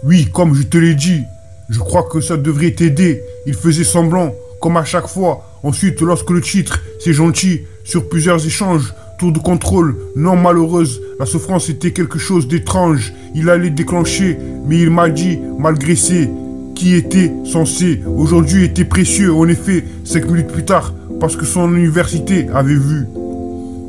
Oui, comme je te l'ai dit, je crois que ça devrait t'aider. Il faisait semblant, comme à chaque fois. Ensuite, lorsque le titre, c'est gentil, sur plusieurs échanges, tour de contrôle, non malheureuse, la souffrance était quelque chose d'étrange. Il allait déclencher, mais il m'a dit, malgré ses, qui était censé, aujourd'hui était précieux, en effet, 5 minutes plus tard, parce que son université avait vu.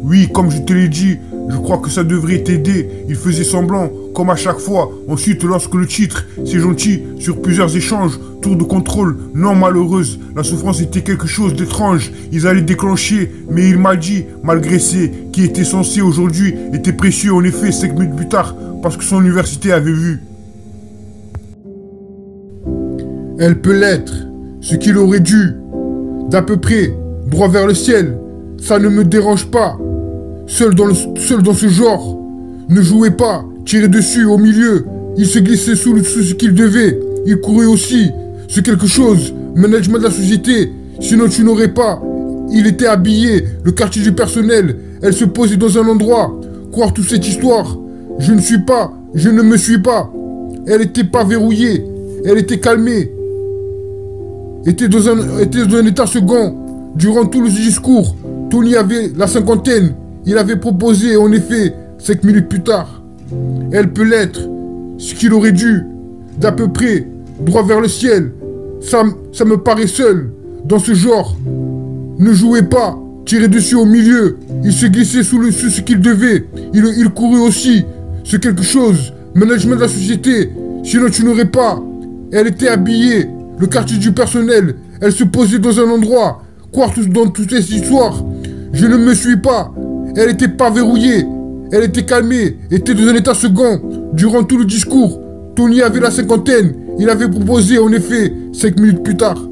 Oui, comme je te l'ai dit, je crois que ça devrait t'aider. Il faisait semblant, comme à chaque fois. Ensuite, lorsque le titre, c'est gentil, sur plusieurs échanges, tour de contrôle, non malheureuse, la souffrance était quelque chose d'étrange. Ils allaient déclencher, mais il m'a dit, malgré ses, qui était censé aujourd'hui, était précieux, en effet, 5 minutes plus tard, parce que son université avait vu. Elle peut l'être, ce qu'il aurait dû. D'à peu près, droit vers le ciel, ça ne me dérange pas. Seul dans ce genre, ne jouez pas, tirez dessus, au milieu. Il se glissait sous ce qu'il devait. Il courait aussi, c'est quelque chose, management de la société. Sinon tu n'aurais pas. Il était habillé, le quartier du personnel. Elle se posait dans un endroit. Croire toute cette histoire. Je ne me suis pas. Elle n'était pas verrouillée. Elle était calmée. Était dans un état second. Durant tout le discours, Tony avait la cinquantaine. Il avait proposé, en effet, 5 minutes plus tard. Elle peut l'être, ce qu'il aurait dû, d'à peu près, droit vers le ciel. Ça me paraît seul, dans ce genre. Ne jouez pas, tirez dessus au milieu. Il se glissait sous ce qu'il devait. Il courait aussi. C'est quelque chose, management de la société. Sinon tu n'aurais pas. Elle était habillée, le quartier du personnel. Elle se posait dans un endroit. Croire dans toute cette histoire. Je ne me suis pas. Elle n'était pas verrouillée. Elle était calmée, était dans un état second. Durant tout le discours, Tony avait la cinquantaine. Il avait proposé, en effet, 5 minutes plus tard.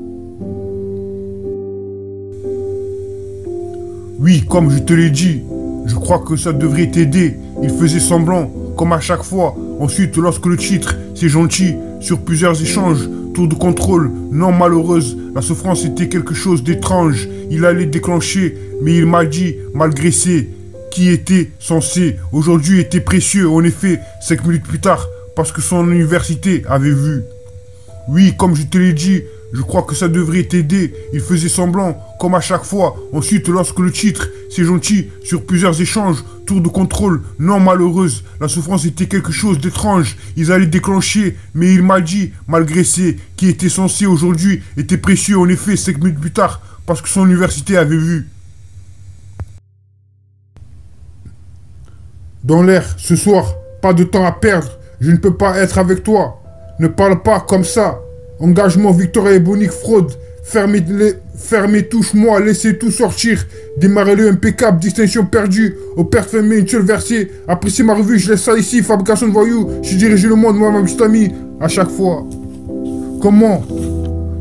Oui, comme je te l'ai dit, je crois que ça devrait t'aider. Il faisait semblant, comme à chaque fois. Ensuite, lorsque le titre, c'est gentil, sur plusieurs échanges, tour de contrôle, non malheureuse, la souffrance était quelque chose d'étrange. Il allait déclencher, mais il m'a dit, malgré ses, qui était censé, aujourd'hui était précieux, en effet, 5 minutes plus tard, parce que son université avait vu. Oui, comme je te l'ai dit, je crois que ça devrait t'aider. Il faisait semblant, comme à chaque fois. Ensuite, lorsque le titre, c'est gentil, sur plusieurs échanges, tour de contrôle, non malheureuse, la souffrance était quelque chose d'étrange. Ils allaient déclencher, mais il m'a dit, malgré ses, qui était censé aujourd'hui, était précieux, en effet, 5 minutes plus tard, parce que son université avait vu. Dans l'air, ce soir, pas de temps à perdre. Je ne peux pas être avec toi. Ne parle pas comme ça. Engagement, victoire bonique, fraude. Fermez, touche-moi, laissez tout sortir. Démarrez-le impeccable, distinction perdue. Au père fermé, une seule versée. Appréciez ma revue, je laisse ça ici. Fabrication de voyous. Je dirige le monde, moi, ma petite amie. À chaque fois. Comment?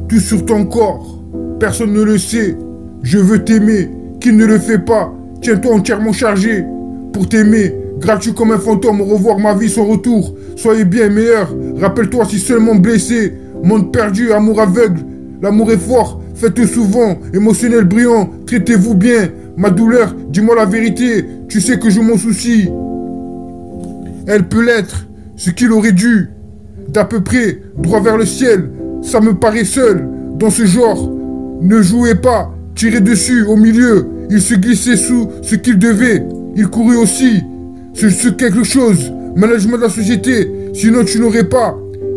Tout sur ton corps. Personne ne le sait. Je veux t'aimer. Qui ne le fait pas? Tiens-toi entièrement chargé. Pour t'aimer. Gratuit comme un fantôme, au revoir ma vie, son retour. Soyez bien meilleur. Rappelle-toi si seulement blessé. Monde perdu, amour aveugle. L'amour est fort, faites-le souvent. Émotionnel, brillant, traitez-vous bien. Ma douleur, dis-moi la vérité. Tu sais que je m'en soucie. Elle peut l'être, ce qu'il aurait dû. D'à peu près, droit vers le ciel. Ça me paraît seul, dans ce genre. Ne jouez pas, tirez dessus, au milieu. Il se glissait sous ce qu'il devait. Il courait aussi. C'est quelque chose. Management de la société. Sinon tu n'aurais pas.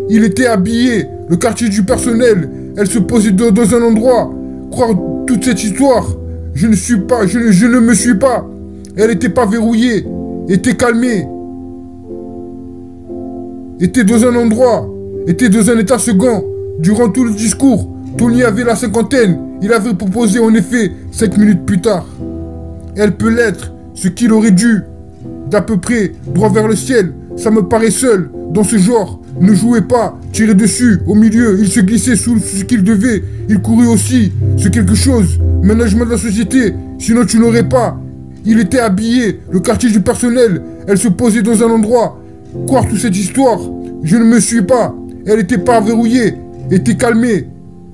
Il était habillé. Le quartier du personnel. Elle se posait dans un endroit. Croire toute cette histoire. Je ne me suis pas. Elle n'était pas verrouillée. Était calmée. Était dans un endroit. Était dans un état second. Durant tout le discours, Tony avait la cinquantaine. Il avait proposé en effet 5 minutes plus tard. Elle peut l'être, ce qu'il aurait dû. D'à peu près, droit vers le ciel. Ça me paraît seul, dans ce genre. Ne jouez pas, tirez dessus, au milieu. Il se glissait sous ce qu'il devait. Il courait aussi. C'est quelque chose. Management de la société. Sinon tu n'aurais pas. Il était habillé. Le quartier du personnel. Elle se posait dans un endroit. Croire toute cette histoire. Je ne me suis pas. Elle n'était pas verrouillée. Était calmée.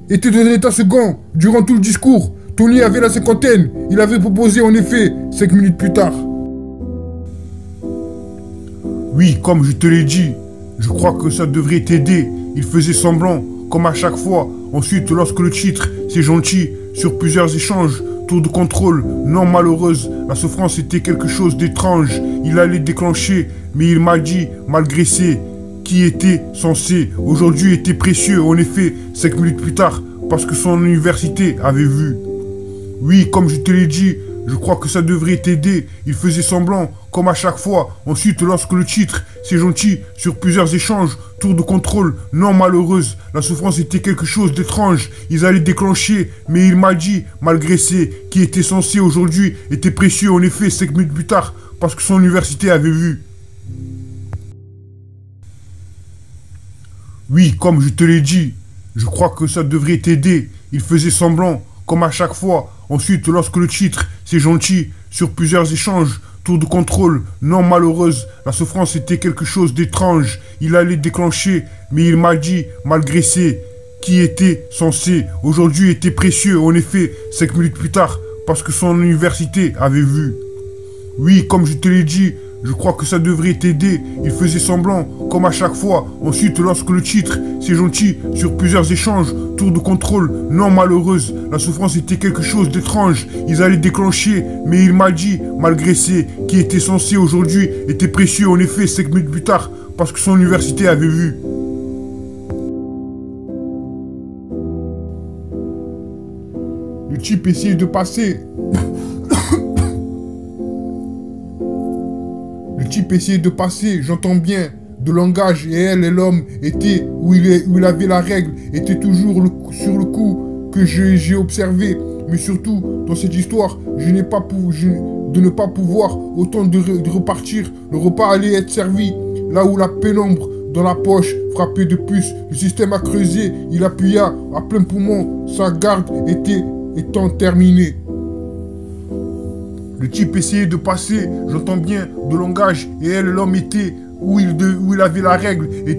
Était dans un état second. Durant tout le discours. Tony avait la cinquantaine. Il avait proposé en effet 5 minutes plus tard. Oui, comme je te l'ai dit, Je crois que ça devrait t'aider. Il faisait semblant, comme à chaque fois. Ensuite, lorsque le titre, c'est gentil, sur plusieurs échanges, tour de contrôle, non malheureuse, la souffrance était quelque chose d'étrange. Il allait déclencher, mais il m'a dit, malgré qui était censé, aujourd'hui était précieux. En effet, 5 minutes plus tard, parce que son université avait vu. Oui, comme je te l'ai dit, je crois que ça devrait t'aider. Il faisait semblant, comme à chaque fois. Ensuite, lorsque le titre, c'est gentil, sur plusieurs échanges, tour de contrôle, non malheureuse, la souffrance était quelque chose d'étrange. Ils allaient déclencher, mais il m'a dit, malgré qui était censé aujourd'hui, était précieux. En effet, 5 minutes plus tard, parce que son université avait vu. Oui, comme je te l'ai dit, je crois que ça devrait t'aider. Il faisait semblant, comme à chaque fois. Ensuite, lorsque le titre, c'est gentil, sur plusieurs échanges, tour de contrôle, non malheureuse, la souffrance était quelque chose d'étrange. Il allait déclencher, mais il m'a dit, malgré qui était censé, aujourd'hui était précieux. En effet, 5 minutes plus tard, parce que son université avait vu. Oui, comme je te l'ai dit, je crois que ça devrait t'aider. Il faisait semblant, comme à chaque fois. Ensuite, lorsque le titre, c'est gentil, sur plusieurs échanges, tour de contrôle, non malheureuse, la souffrance était quelque chose d'étrange. Ils allaient déclencher, mais il m'a dit, malgré qui était censé aujourd'hui, était précieux. En effet, 5 minutes plus tard, parce que son université avait vu. Le type essayait de passer. Le type essayait de passer, j'entends bien, de langage, et elle et l'homme étaient où il avait la règle, était toujours sur le coup que j'ai observé. Mais surtout, dans cette histoire, de ne pas pouvoir autant de repartir. Le repas allait être servi, là où la pénombre dans la poche frappait de plus. Le système a creusé, il appuya à plein poumon, sa garde étant terminée. Le type essayait de passer, j'entends bien, de langage, et elle, l'homme était où il avait la règle. Et